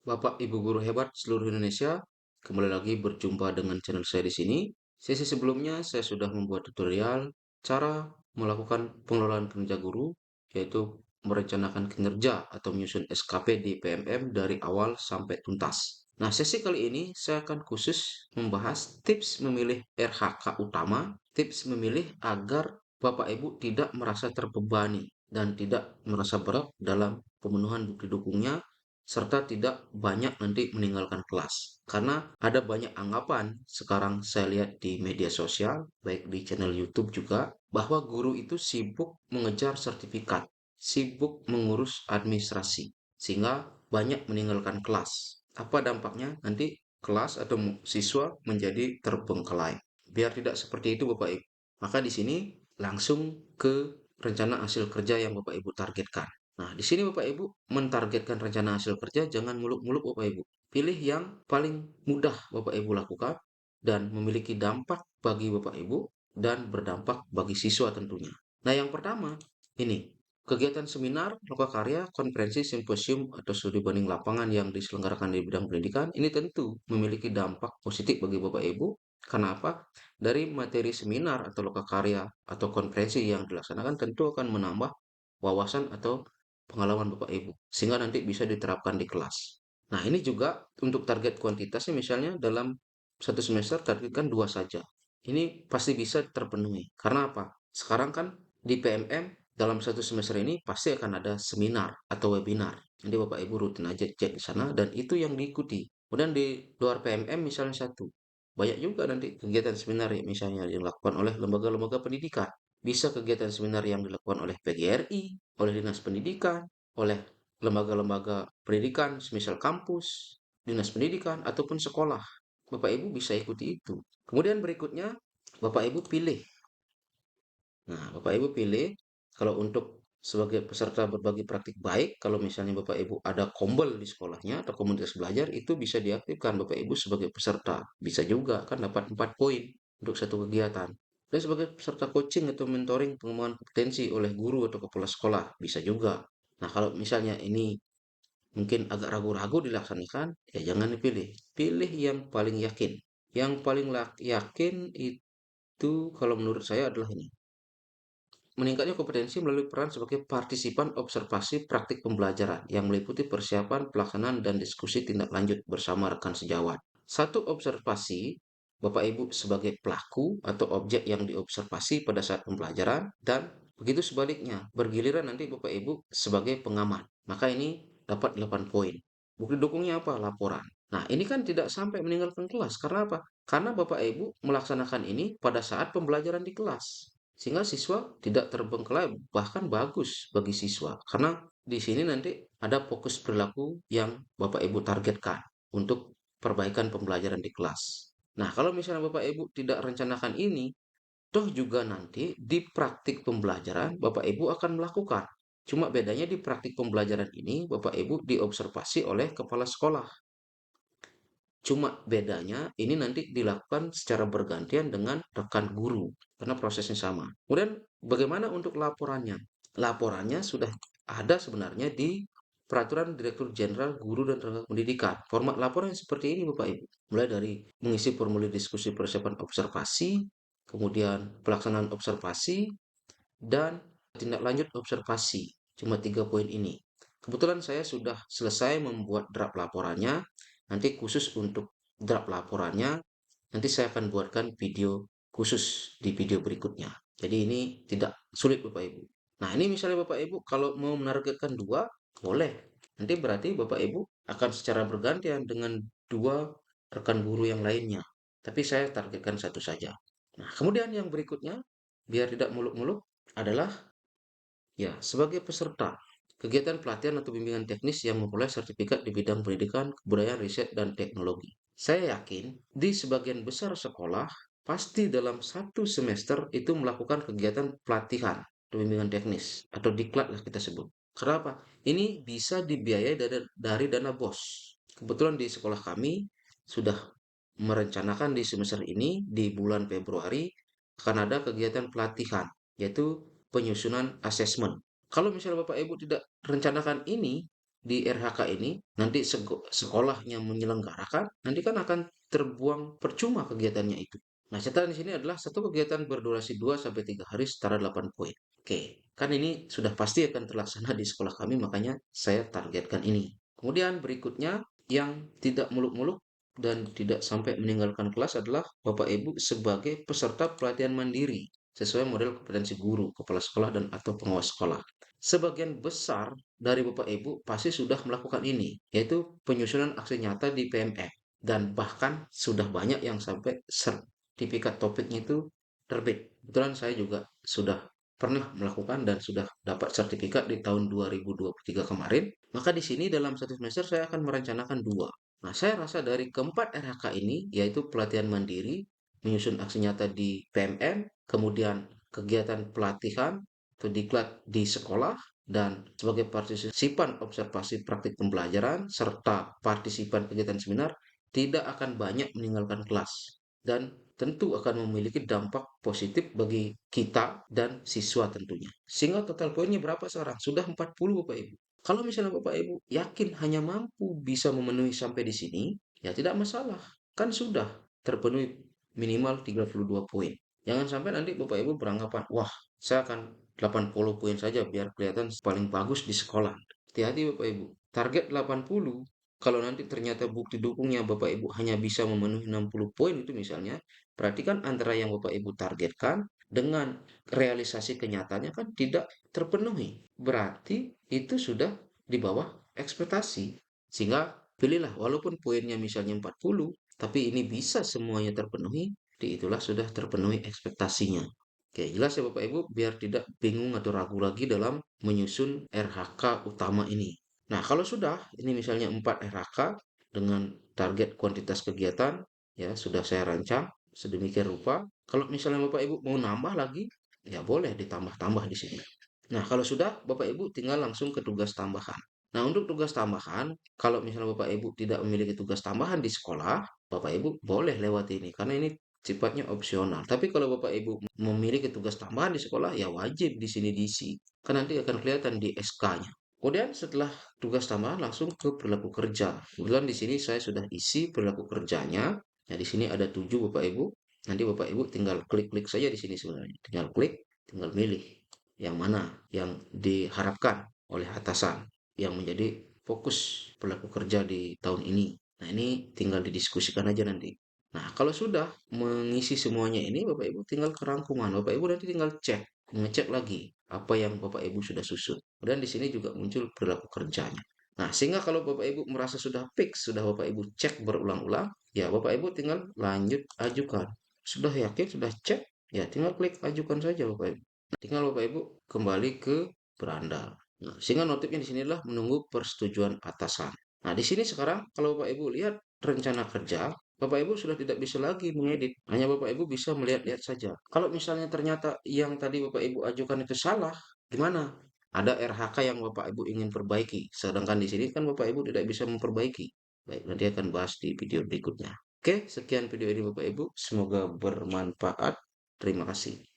Bapak Ibu guru hebat seluruh Indonesia, kembali lagi berjumpa dengan channel saya di sini. Sesi sebelumnya saya sudah membuat tutorial cara melakukan pengelolaan kinerja guru, yaitu merencanakan kinerja atau menyusun SKP di PMM dari awal sampai tuntas. Nah, sesi kali ini saya akan khusus membahas tips memilih RHK utama, tips memilih agar Bapak Ibu tidak merasa terbebani dan tidak merasa berat dalam pemenuhan bukti dukungnya serta tidak banyak nanti meninggalkan kelas. Karena ada banyak anggapan sekarang saya lihat di media sosial, baik di channel YouTube juga, bahwa guru itu sibuk mengejar sertifikat, sibuk mengurus administrasi, sehingga banyak meninggalkan kelas. Apa dampaknya? Nanti kelas atau siswa menjadi terbengkelai. Biar tidak seperti itu Bapak Ibu. Maka di sini langsung ke rencana hasil kerja yang Bapak Ibu targetkan. Nah, di sini Bapak Ibu mentargetkan rencana hasil kerja jangan muluk-muluk Bapak Ibu. Pilih yang paling mudah Bapak Ibu lakukan dan memiliki dampak bagi Bapak Ibu dan berdampak bagi siswa tentunya. Nah, yang pertama ini kegiatan seminar, lokakarya, konferensi, simposium, atau studi banding lapangan yang diselenggarakan di bidang pendidikan ini tentu memiliki dampak positif bagi Bapak Ibu. Karena apa? Dari materi seminar atau lokakarya atau konferensi yang dilaksanakan tentu akan menambah wawasan atau pengalaman Bapak Ibu, sehingga nanti bisa diterapkan di kelas. Nah, ini juga untuk target kuantitasnya misalnya dalam satu semester targetkan dua saja. Ini pasti bisa terpenuhi. Karena apa? Sekarang kan di PMM dalam satu semester ini pasti akan ada seminar atau webinar. Nanti Bapak Ibu rutin aja cek di sana dan itu yang diikuti. Kemudian di luar PMM misalnya satu. Banyak juga nanti kegiatan seminar ya, misalnya yang dilakukan oleh lembaga-lembaga pendidikan. Bisa kegiatan seminar yang dilakukan oleh PGRI, oleh Dinas Pendidikan, oleh lembaga-lembaga pendidikan, semisal kampus, dinas pendidikan, ataupun sekolah. Bapak Ibu bisa ikuti itu. Kemudian berikutnya, Bapak Ibu pilih. Nah, Bapak Ibu pilih kalau untuk sebagai peserta berbagi praktik baik, kalau misalnya Bapak Ibu ada kombel di sekolahnya atau komunitas belajar, itu bisa diaktifkan Bapak Ibu sebagai peserta. Bisa juga kan dapat 4 poin untuk satu kegiatan. Dan sebagai peserta coaching atau mentoring pengembangan kompetensi oleh guru atau kepala sekolah, bisa juga. Nah, kalau misalnya ini mungkin agak ragu-ragu dilaksanakan, ya jangan dipilih. Pilih yang paling yakin. Yang paling yakin itu kalau menurut saya adalah ini. Meningkatnya kompetensi melalui peran sebagai partisipan observasi praktik pembelajaran yang meliputi persiapan, pelaksanaan, dan diskusi tindak lanjut bersama rekan sejawat. Satu observasi, Bapak Ibu sebagai pelaku atau objek yang diobservasi pada saat pembelajaran, dan begitu sebaliknya, bergiliran nanti Bapak Ibu sebagai pengamat. Maka ini dapat 8 poin. Bukti dukungnya apa? Laporan. Nah, ini kan tidak sampai meninggalkan kelas. Karena apa? Karena Bapak Ibu melaksanakan ini pada saat pembelajaran di kelas. Sehingga siswa tidak terbengkelai, bahkan bagus bagi siswa. Karena di sini nanti ada fokus perilaku yang Bapak Ibu targetkan untuk perbaikan pembelajaran di kelas. Nah, kalau misalnya Bapak Ibu tidak rencanakan ini, toh juga nanti di praktik pembelajaran Bapak Ibu akan melakukan. Cuma bedanya di praktik pembelajaran ini Bapak Ibu diobservasi oleh kepala sekolah. Cuma bedanya ini nanti dilakukan secara bergantian dengan rekan guru karena prosesnya sama. Kemudian bagaimana untuk laporannya? Laporannya sudah ada sebenarnya di Peraturan Direktur Jenderal Guru dan Tenaga Pendidikan. Format laporan seperti ini Bapak Ibu. Mulai dari mengisi formulir diskusi persiapan observasi, kemudian pelaksanaan observasi, dan tindak lanjut observasi. Cuma 3 poin ini. Kebetulan saya sudah selesai membuat draft laporannya. Nanti khusus untuk draft laporannya, nanti saya akan buatkan video khusus di video berikutnya. Jadi ini tidak sulit Bapak Ibu. Nah, ini misalnya Bapak Ibu kalau mau menargetkan dua, boleh. Nanti berarti Bapak Ibu akan secara bergantian dengan dua rekan guru yang lainnya. Tapi saya targetkan satu saja. Nah, kemudian yang berikutnya, biar tidak muluk-muluk, adalah ya sebagai peserta kegiatan pelatihan atau bimbingan teknis yang memperoleh sertifikat di bidang pendidikan, kebudayaan, riset, dan teknologi. Saya yakin di sebagian besar sekolah pasti dalam satu semester itu melakukan kegiatan pelatihan atau bimbingan teknis atau diklat lah kita sebut. Kenapa? Ini bisa dibiayai dari dana BOS. Kebetulan di sekolah kami sudah merencanakan di semester ini di bulan Februari akan ada kegiatan pelatihan yaitu penyusunan asesmen. Kalau misalnya Bapak Ibu tidak rencanakan ini, di RHK ini nanti sekolahnya menyelenggarakan, nanti kan akan terbuang percuma kegiatannya itu. Nah, catatan di sini adalah satu kegiatan berdurasi 2 sampai 3 hari setara 8 poin. Oke, kan ini sudah pasti akan terlaksana di sekolah kami, makanya saya targetkan ini. Kemudian berikutnya yang tidak muluk-muluk dan tidak sampai meninggalkan kelas adalah Bapak Ibu sebagai peserta pelatihan mandiri sesuai model kompetensi guru, kepala sekolah, dan atau pengawas sekolah. Sebagian besar dari Bapak Ibu pasti sudah melakukan ini, yaitu penyusunan aksi nyata di PME. Dan bahkan sudah banyak yang sampai sertifikat topiknya itu terbit. Kebetulan saya juga sudah pernah melakukan dan sudah dapat sertifikat di tahun 2023 kemarin. Maka di sini dalam satu semester saya akan merencanakan dua. Nah, saya rasa dari keempat RHK ini, yaitu pelatihan mandiri, menyusun aksi nyata di PMM, kemudian kegiatan pelatihan atau diklat di sekolah, dan sebagai partisipan observasi praktik pembelajaran serta partisipan kegiatan seminar, tidak akan banyak meninggalkan kelas dan tentu akan memiliki dampak positif bagi kita dan siswa tentunya. Sehingga total poinnya berapa sekarang? Sudah 40 Bapak Ibu. Kalau misalnya Bapak Ibu yakin hanya mampu bisa memenuhi sampai di sini, ya tidak masalah. Kan sudah terpenuhi minimal 32 poin. Jangan sampai nanti Bapak Ibu beranggapan, wah saya akan 80 poin saja biar kelihatan paling bagus di sekolah. Hati-hati Bapak Ibu. Target 80, kalau nanti ternyata bukti dukungnya Bapak Ibu hanya bisa memenuhi 60 poin itu misalnya, berarti kan antara yang Bapak Ibu targetkan dengan realisasi kenyataannya kan tidak terpenuhi. Berarti itu sudah di bawah ekspektasi. Sehingga pilihlah walaupun poinnya misalnya 40, tapi ini bisa semuanya terpenuhi, itulah sudah terpenuhi ekspektasinya. Oke, jelas ya Bapak Ibu, biar tidak bingung atau ragu lagi dalam menyusun RHK utama ini. Nah, kalau sudah, ini misalnya 4 RHK dengan target kuantitas kegiatan, ya sudah saya rancang sedemikian rupa. Kalau misalnya Bapak Ibu mau nambah lagi, ya boleh ditambah-tambah di sini. Nah, kalau sudah, Bapak Ibu tinggal langsung ke tugas tambahan. Nah, untuk tugas tambahan, kalau misalnya Bapak Ibu tidak memiliki tugas tambahan di sekolah, Bapak Ibu boleh lewat ini, karena ini sifatnya opsional. Tapi kalau Bapak Ibu memiliki tugas tambahan di sekolah, ya wajib di sini diisi. Kan nanti akan kelihatan di SK-nya. Kemudian setelah tugas tambahan langsung ke perilaku kerja. Kebetulan di sini saya sudah isi perilaku kerjanya. Nah, di sini ada 7 Bapak Ibu. Nanti Bapak Ibu tinggal klik-klik saja di sini sebenarnya. Tinggal klik, tinggal milih yang mana yang diharapkan oleh atasan yang menjadi fokus perilaku kerja di tahun ini. Nah, ini tinggal didiskusikan aja nanti. Nah, kalau sudah mengisi semuanya ini, Bapak Ibu tinggal ke rangkuman. Bapak Ibu nanti tinggal cek, ngecek lagi apa yang Bapak Ibu sudah susun. Dan di sini juga muncul perilaku kerjanya. Nah, sehingga kalau Bapak Ibu merasa sudah fix, sudah Bapak Ibu cek berulang-ulang, ya Bapak Ibu tinggal lanjut ajukan. Sudah yakin, sudah cek, ya tinggal klik ajukan saja Bapak Ibu. Tinggal Bapak Ibu kembali ke beranda. Nah, sehingga notifnya di sini adalah menunggu persetujuan atasan. Nah, di sini sekarang kalau Bapak Ibu lihat rencana kerja, Bapak Ibu sudah tidak bisa lagi mengedit. Hanya Bapak Ibu bisa melihat-lihat saja. Kalau misalnya ternyata yang tadi Bapak Ibu ajukan itu salah, gimana? Ada RHK yang Bapak Ibu ingin perbaiki. Sedangkan di sini kan Bapak Ibu tidak bisa memperbaiki. Baik, nanti akan bahas di video berikutnya. Oke, sekian video ini Bapak Ibu. Semoga bermanfaat. Terima kasih.